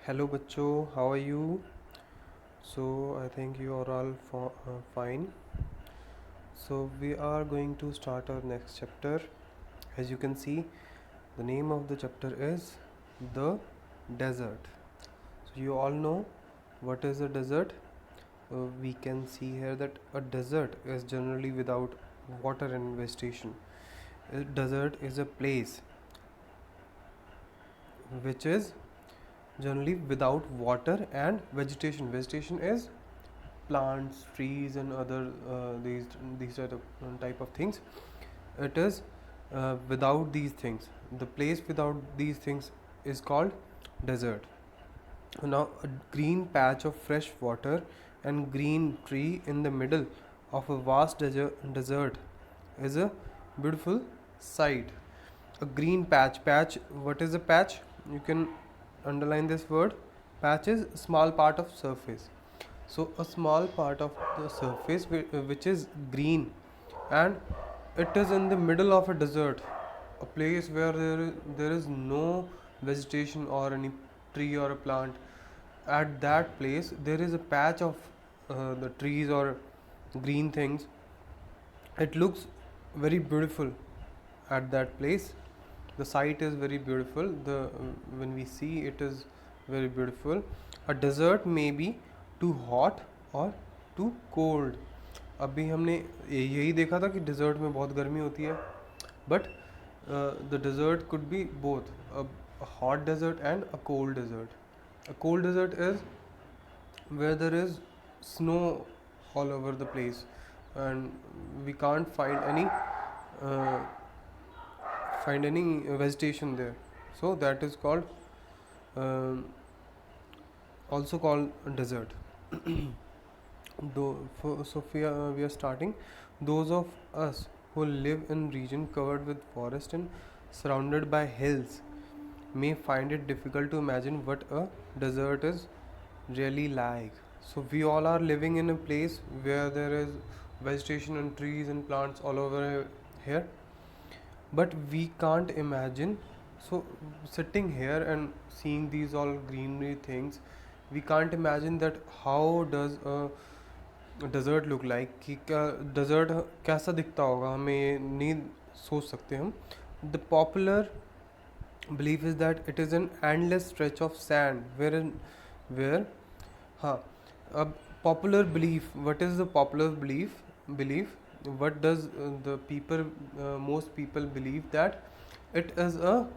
Hello bachcho, how are you? So I think you are all fine. So we are going to start our next chapter. As you can see, the name of the chapter is the desert. So you all know what is a desert. We can see here that a desert is generally without water and vegetation. A desert is a place which is generally without water and vegetation. Vegetation is plants, trees, and other these type of things. It is without these things. The place without these things is called desert. Now, a green patch of fresh water and green tree in the middle of a vast desert is a beautiful sight. A green patch. Patch. What is a patch? You can underline this word. Patch is a small part of surface. So a small part of the surface which is green, and it is in the middle of a desert, a place where there is no vegetation or any tree or a plant. At that place there is a patch of the trees or green things. It looks very beautiful at that place. The sight is very beautiful. The when we see it is very beautiful. A desert may be too hot or too cold. अभी हमने यही देखा था कि dessert में बहुत गर्मी होती है, but the desert could be both a hot desert and a cold desert. A cold desert is where there is snow all over the place and we can't uh, find any vegetation there. So that is called um, also called desert. So we are starting. Those of us who live in region covered with forest and surrounded by hills may find it difficult to imagine what a desert is really like. So we all are living in a place where there is vegetation and trees and plants all over here, but we can't imagine. So sitting here and seeing these all greenery things, we can't imagine that how does a desert look like कि क्या desert कैसा दिखता होगा, हमें ये नहीं सोच सकते हम. The popular belief is that it is an endless stretch of sand where हाँ. अब popular belief, what is the popular belief, what does the people most people believe that it is a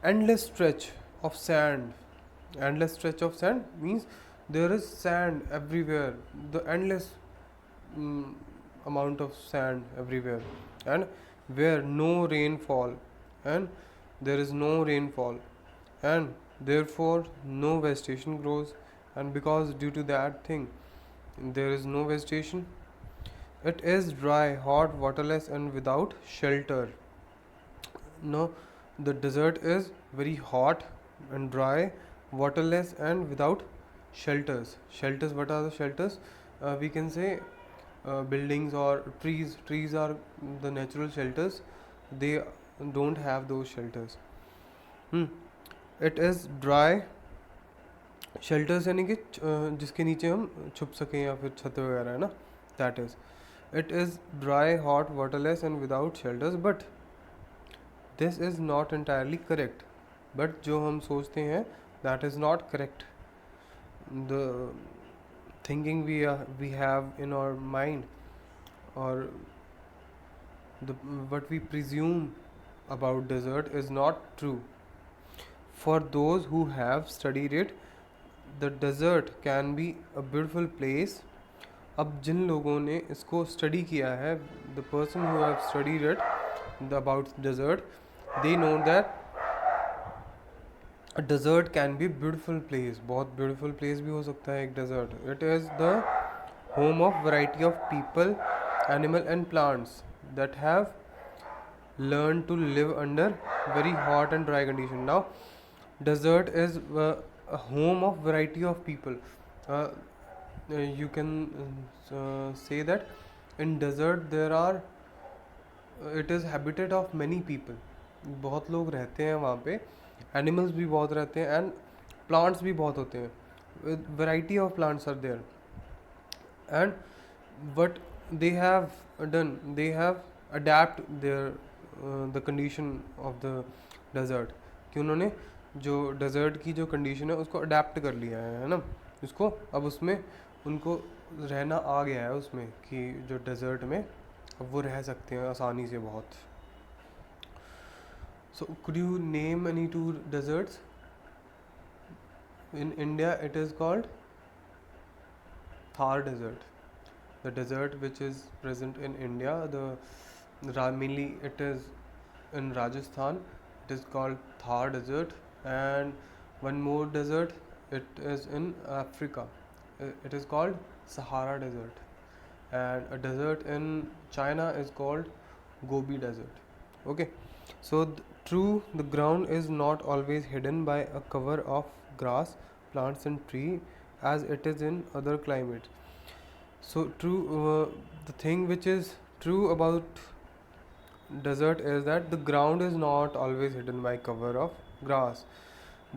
endless stretch of sand. Endless stretch of sand means there is sand everywhere, the endless mm, amount of sand everywhere, and where no rainfall, and there is no rainfall, and therefore no vegetation grows. And because due to that thing there is no vegetation, it is dry, hot, waterless, and without shelter. No, the desert is very hot and dry, waterless, and without shelters. Shelters, what are the shelters? We can say buildings or trees. Trees are the natural shelters. They don't have those shelters. Hmm. It is dry. Shelters यानी कि जिसके नीचे हम छुप सकें या फिर छत वगैरह है ना, that is. It is dry, hot, waterless and without shelters. But this is not entirely correct. But जो हम सोचते हैं that is not correct. The thinking we have in our mind, और the what we presume about desert is not true. For those who have studied it, the desert can be a beautiful place. अब जिन लोगों ने इसको study किया है, the person who have studied it about desert, they know that a desert can be beautiful place. बहुत beautiful place भी हो सकता है एक desert. It is the home of variety of people, animal and plants that have learned to live under very hot and dry condition. Now desert is a home of variety of people. You can say that in desert there are it is habitat of many people. बहुत लोग रहते हैं वहाँ पे, animals भी बहुत रहते हैं, एंड प्लांट्स भी बहुत होते हैं, variety of plants are there, and what they have done, they have adapt their the condition of the desert, कि उन्होंने जो डेजर्ट की जो कंडीशन है उसको अडेप्ट कर लिया है ना, उसको अब उसमें उनको रहना आ गया है उसमें, कि जो डेजर्ट में अब वो रह सकते हैं आसानी से बहुत. So could you name any two deserts? In India it is called Thar desert, the desert which is present in India, mainly it is in Rajasthan, it is called Thar desert, and one more desert, it is in Africa, it is called Sahara desert, and a desert in China is called Gobi desert. Okay, so true, the ground is not always hidden by a cover of grass, plants and tree as it is in other climates. So true, the thing which is true about desert is that the ground is not always hidden by cover of grass.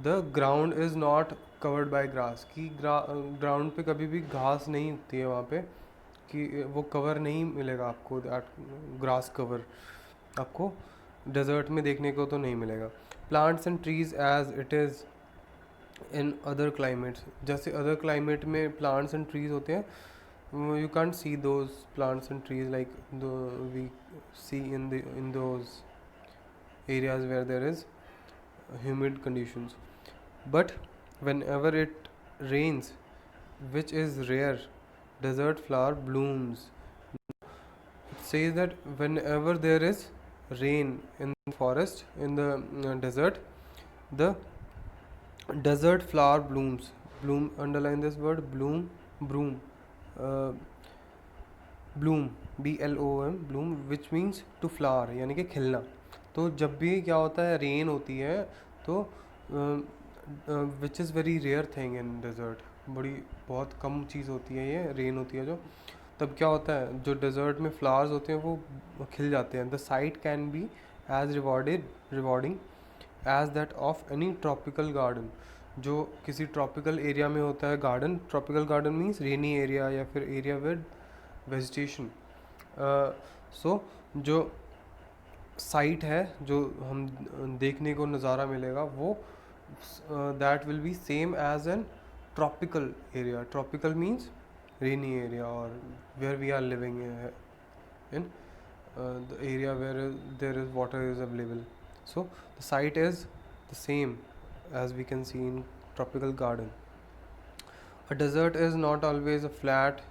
The ground is not covered by grass, कि ground पे कभी भी घास नहीं उगती है वहाँ पे, कि वो कवर नहीं मिलेगा आपको, दैट ग्रास कवर आपको डेजर्ट में देखने को तो नहीं मिलेगा. Plants and trees as it is in other climates, जैसे अदर क्लाइमेट में प्लांट्स एंड ट्रीज होते हैं, you can't see those plants and trees like we see in those areas where there is humid conditions. But whenever it rains, which is rare, desert flower blooms. It says that whenever there is rain in the forest, in the desert, the desert flower blooms. Bloom, underline this word, bloom, bloom. Bloom, BLOOM, bloom, which means to flower, यानी कि खिलना. तो जब भी क्या होता है, rain होती है, तो which is very rare thing in desert, बहुत कम चीज़ होती है ये, रेन होती है जो, तब क्या होता है, जो डेजर्ट में फ्लावर्स होते हैं वो खिल जाते हैं. The sight can be as rewarding as that of any tropical garden. जो किसी ट्रॉपिकल एरिया में होता है garden, tropical garden means rainy area या फिर एरिया विद वेजिटेशन. सो जो साइट है, जो हम देखने को नज़ारा मिलेगा, वो that will be same as an tropical area. Tropical means rainy area, और where we are living in the area where there is water is available. So the site is the same as we can see in tropical garden. A desert is not always a flat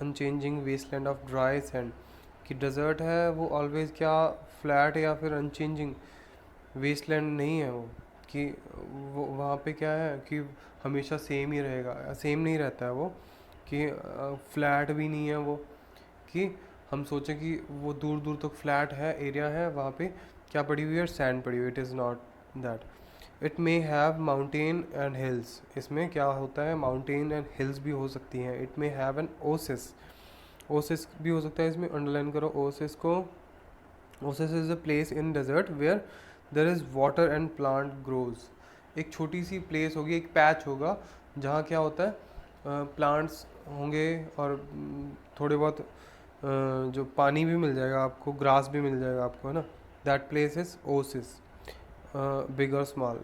unchanging wasteland of dry sand. कि desert है वो always क्या flat या फिर unchanging wasteland नहीं है वो, कि वो वहाँ पे क्या है कि हमेशा सेम ही रहेगा, सेम नहीं रहता है वो, कि फ्लैट भी नहीं है वो, कि हम सोचें कि वो दूर दूर तक फ्लैट है, एरिया है, वहाँ पे क्या पड़ी हुई है, सैंड पड़ी हुई. It is not that. It may have mountain and hills. इसमें क्या होता है, माउंटेन एंड हिल्स भी हो सकती हैं. It may have an oasis. Oasis भी हो सकता है इसमें, अंडरलाइन करो ओसिस को. Oasis is a place in desert where there is water and plant grows. एक छोटी सी प्लेस होगी, एक पैच होगा जहाँ क्या होता है, प्लांट्स होंगे और थोड़े बहुत जो पानी भी मिल जाएगा आपको, ग्रास भी मिल जाएगा आपको, है ना. That place is Oasis. big or small.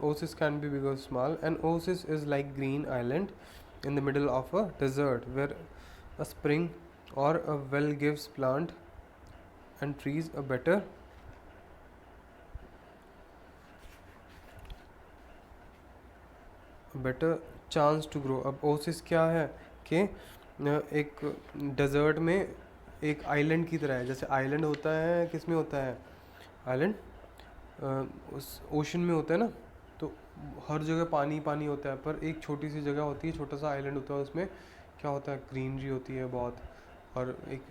Oasis can be big or small. An oasis is like green island in the middle of a desert where a spring or a well gives plant and trees a better chance to grow. अब oasis क्या है कि एक desert में एक island की तरह है. जैसे आइलैंड होता है, किस में होता है आइलैंड, उस ओशन में होता है ना, तो हर जगह पानी पानी होता है, पर एक छोटी सी जगह होती है, छोटा सा आइलैंड होता है, उसमें क्या होता है, ग्रीनरी होती है बहुत, और एक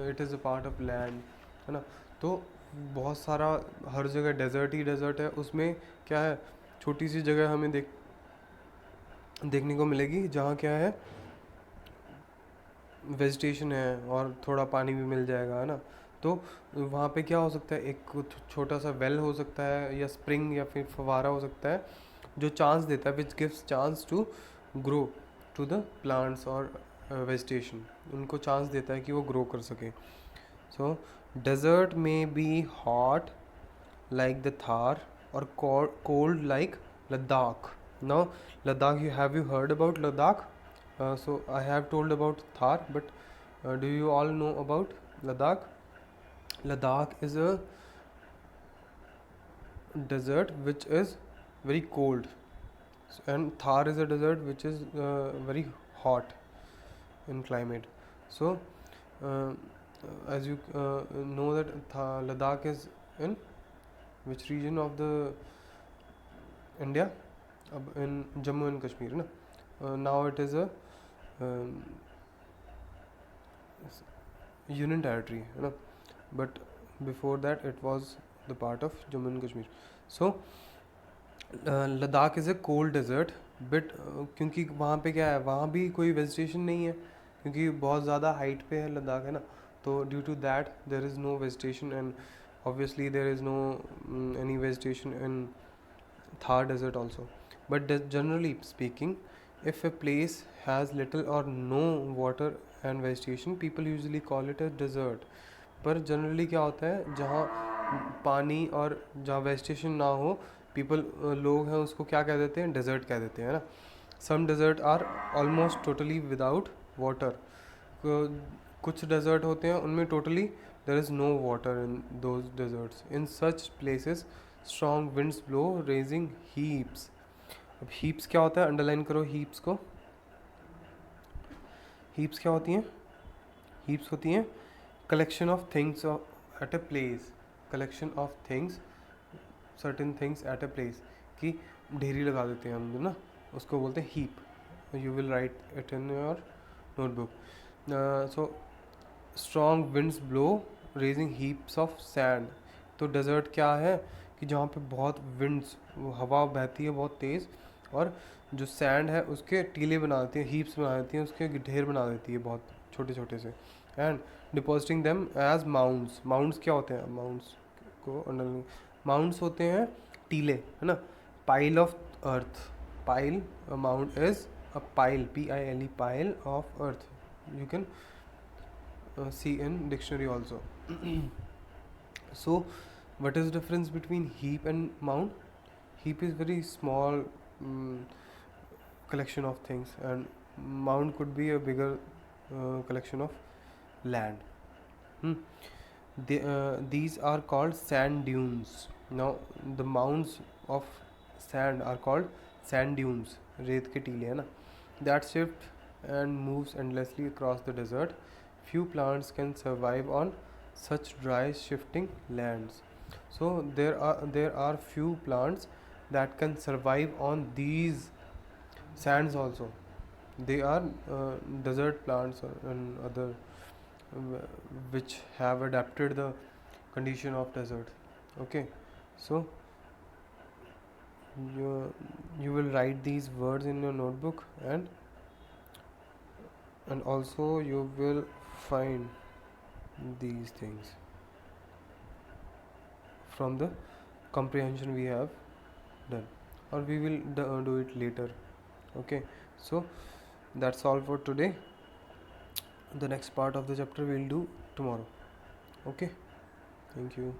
it is a part of land, है ना. तो बहुत सारा हर जगह डेजर्ट ही डेजर्ट है. उसमें क्या है, छोटी सी जगह हमें देखने को मिलेगी जहाँ क्या है, वेजिटेशन है और थोड़ा पानी भी मिल जाएगा, है ना. तो वहाँ पे क्या हो सकता है, एक छोटा सा वेल हो सकता है, या स्प्रिंग या फिर फवारा हो सकता है, जो चांस देता है, which gives chance to grow to the plants और वेजिटेशन, उनको चांस देता है कि वो ग्रो कर सके. सो डेजर्ट में be hot like the Thar or cold like Ladakh. Now Ladakh, have you heard about Ladakh? So I have told about Thar, but do you all know about Ladakh? Ladakh is a desert which is very cold, and Thar is a desert which is very hot in climate. So uh, as you know that Ladakh is in which region of the India? In Jammu and Kashmir, na? Now it is a um, union territory, you, but before that it was the part of Jammu and Kashmir. So Ladakh is a cold desert, but क्योंकि वहाँ पे क्या है, वहाँ भी कोई vegetation नहीं है क्योंकि बहुत ज़्यादा हाइट पे है लद्दाख, है ना. तो due to that there is no vegetation, and obviously there is no any vegetation in Thar desert also. But generally speaking, if a place has little or no water and vegetation, people usually call it a desert. पर generally क्या होता है, जहाँ पानी और जहाँ vegetation ना हो, पीपल लोग हैं उसको क्या कह देते हैं, डेजर्ट कह देते हैं ना. Some desert are almost totally without water. कुछ डेजर्ट होते हैं उनमें totally there is no water in those deserts. In such places strong winds blow raging heaps. अब हीप्स क्या होता है, अंडरलाइन करो हीप्स को. हीप्स क्या होती हैं, हीप्स होती हैं collection of things at a place. Collection of things, certain things at a place, कि ढेरी लगा देते हैं हम ना, उसको बोलते हैं heap. You will write it in your notebook. So strong winds blow raging heaps of sand. तो डेजर्ट क्या है कि जहाँ पे बहुत विंड्स, हवा बहती है बहुत तेज़, और जो सैंड है उसके टीले बना देती है, हीप्स बना देती है, उसके ढेर बना देती है बहुत छोटे छोटे से, and depositing them as mounts. Mounts क्या होते हैं, माउंट्स को अंडर, माउंट्स होते हैं टीले, है ना. Pile of earth, pile, mount is a pile, PILE, pile of earth. You can see in dictionary also. So what is the difference between heap and mound? Heap is very small collection of things, and mound could be a bigger collection of land. These are called sand dunes. Now the mounds of sand are called sand dunes, रेत के टीले, है ना, that shift and moves endlessly across the desert. Few plants can survive on such dry shifting lands. So there are few plants that can survive on these sands also. They are desert plants and other which have adapted the condition of desert. Okay, so you will write these words in your notebook, and also you will find these things from the comprehension we have done, or we will do it later. Okay, so that's all for today. The next part of the chapter we'll do tomorrow. Okay, thank you.